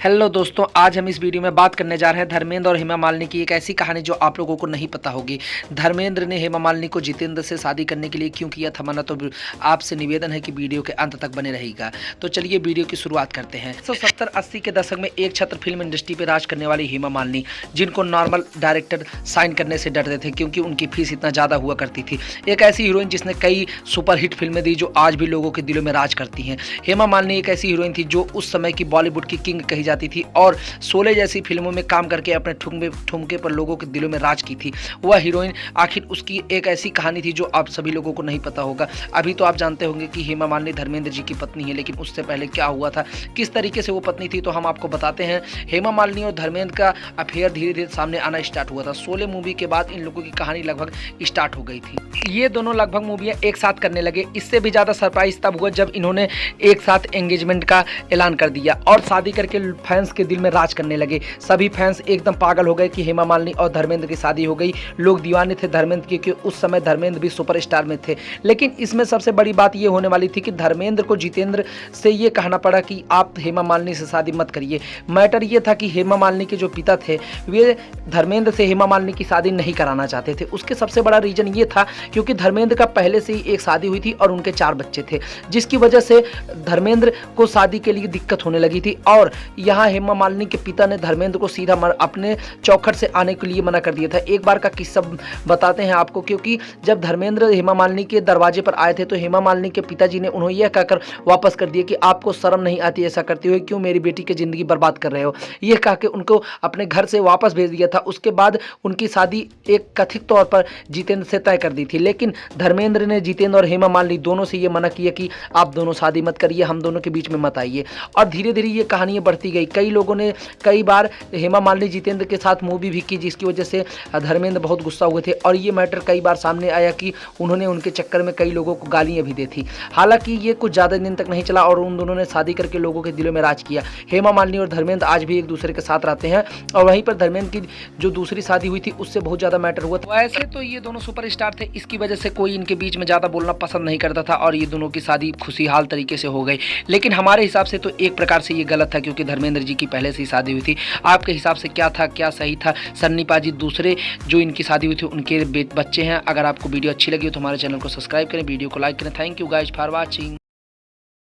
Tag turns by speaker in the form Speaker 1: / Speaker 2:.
Speaker 1: Hello दोस्तों, आज हम इस वीडियो में बात करने जा रहे हैं धर्मेंद्र और हेमा मालिनी की एक ऐसी कहानी जो आप लोगों को नहीं पता होगी। धर्मेंद्र ने हेमा मालिनी को जितेंद्र से शादी करने के लिए क्यों किया था मना, तो आपसे निवेदन है कि वीडियो के अंत तक बने रहेगा। तो चलिए वीडियो की शुरुआत करते हैं। 1970-80 के दशक में एक छत्र फिल्म इंडस्ट्री पर राज करने वाली हेमा मालिनी, जिनको नॉर्मल डायरेक्टर साइन करने से डरते थे क्योंकि उनकी फीस इतना ज़्यादा हुआ करती थी। एक ऐसी हीरोइन जिसने कई सुपरहिट फिल्में दी जो आज भी लोगों के दिलों में राज करती हैं। हेमा मालिनी एक ऐसी हीरोइन थी जो उस समय की बॉलीवुड की किंग कही जाती थी और शोले जैसी फिल्मों में काम करके अपने ठुमके पर लोगों के दिलों में राज की थी। वह हीरोइन आखिर उसकी एक ऐसी कहानी थी जो आप सभी लोगों को नहीं पता होगा। अभी तो आप जानते होंगे कि हेमा मालिनी धर्मेंद्र जी की पत्नी है, लेकिन उससे पहले क्या हुआ था, किस तरीके से वो पत्नी थी, तो हम आपको बताते हैं। हेमा मालिनी और धर्मेंद्र का अफेयर धीरे धीरे सामने आना स्टार्ट हुआ था। शोले मूवी के बाद इन लोगों की कहानी लगभग स्टार्ट हो गई थी। ये दोनों लगभग मूवियाँ एक साथ करने लगे। इससे भी ज़्यादा सरप्राइज तब हुआ जब इन्होंने एक साथ एंगेजमेंट का ऐलान कर दिया और शादी करके फैंस के दिल में राज करने लगे। सभी फैंस एकदम पागल हो गए कि हेमा मालिनी और धर्मेंद्र की शादी हो गई। लोग दीवाने थे धर्मेंद्र के, क्योंकि उस समय धर्मेंद्र भी सुपरस्टार में थे। लेकिन इसमें सबसे बड़ी बात ये होने वाली थी कि धर्मेंद्र को जितेंद्र से ये कहना पड़ा कि आप हेमा मालिनी से शादी मत करिए। मैटर ये था कि हेमा मालिनी के जो पिता थे वे धर्मेंद्र से हेमा मालिनी की शादी नहीं कराना चाहते थे। उसके सबसे बड़ा रीजन ये था क्योंकि धर्मेंद्र का पहले से ही एक शादी हुई थी और उनके 4 बच्चे थे, जिसकी वजह से धर्मेंद्र को शादी के लिए दिक्कत होने लगी थी। और यहाँ हेमा मालिनी के पिता ने धर्मेंद्र को सीधा अपने चौखट से आने के लिए मना कर दिया था। एक बार का किस्सा बताते हैं आपको, क्योंकि जब धर्मेंद्र हेमा मालिनी के दरवाजे पर आए थे तो हेमा मालिनी के पिताजी ने उन्हें यह कहकर वापस कर दिया कि आपको शर्म नहीं आती ऐसा करते हुए, क्यों मेरी बेटी की जिंदगी बर्बाद कर रहे हो, यह कह के उनको अपने घर से वापस भेज दिया था। उसके बाद उनकी शादी एक कथित तौर पर जितेंद्र से तय कर दी थी, लेकिन धर्मेंद्र ने जितेंद्र और हेमा मालिनी दोनों से यह मना किया कि आप दोनों शादी मत करिए, हम दोनों के बीच में मत आइए। और धीरे धीरे ये कहानियां बढ़ती गई। कई लोगों ने कई बार हेमा मालिनी जितेंद्र के साथ मूवी भी की, जिसकी वजह से धर्मेंद्र बहुत गुस्सा हुए थे और ये मैटर कई बार सामने आया कि उन्होंने उनके चक्कर में कई लोगों को गालियां भी दी थी। हालांकि ये कुछ ज़्यादा दिन तक नहीं चला और उन दोनों ने शादी करके लोगों के दिलों में राज किया। हेमा मालिनी और धर्मेंद्र आज भी एक दूसरे के साथ रहते हैं और वहीं पर धर्मेंद्र की जो दूसरी शादी हुई थी उससे बहुत ज़्यादा मैटर हुआ था। वैसे तो ये दोनों सुपरस्टार थे, इसकी वजह से कोई इनके बीच में ज़्यादा बोलना पसंद नहीं करता था और ये दोनों की शादी खुशहाल तरीके से हो गई। लेकिन हमारे हिसाब से तो एक प्रकार से ये गलत था, क्योंकि धर्मेंद्र जी की पहले से ही शादी हुई थी। आपके हिसाब से क्या था, क्या सही था? सन्नी पाजी दूसरे जो इनकी शादी हुई थी उनके बच्चे हैं। अगर आपको वीडियो अच्छी लगी हो तो हमारे चैनल को सब्सक्राइब करें, वीडियो को लाइक करें। Thank you guys for watching.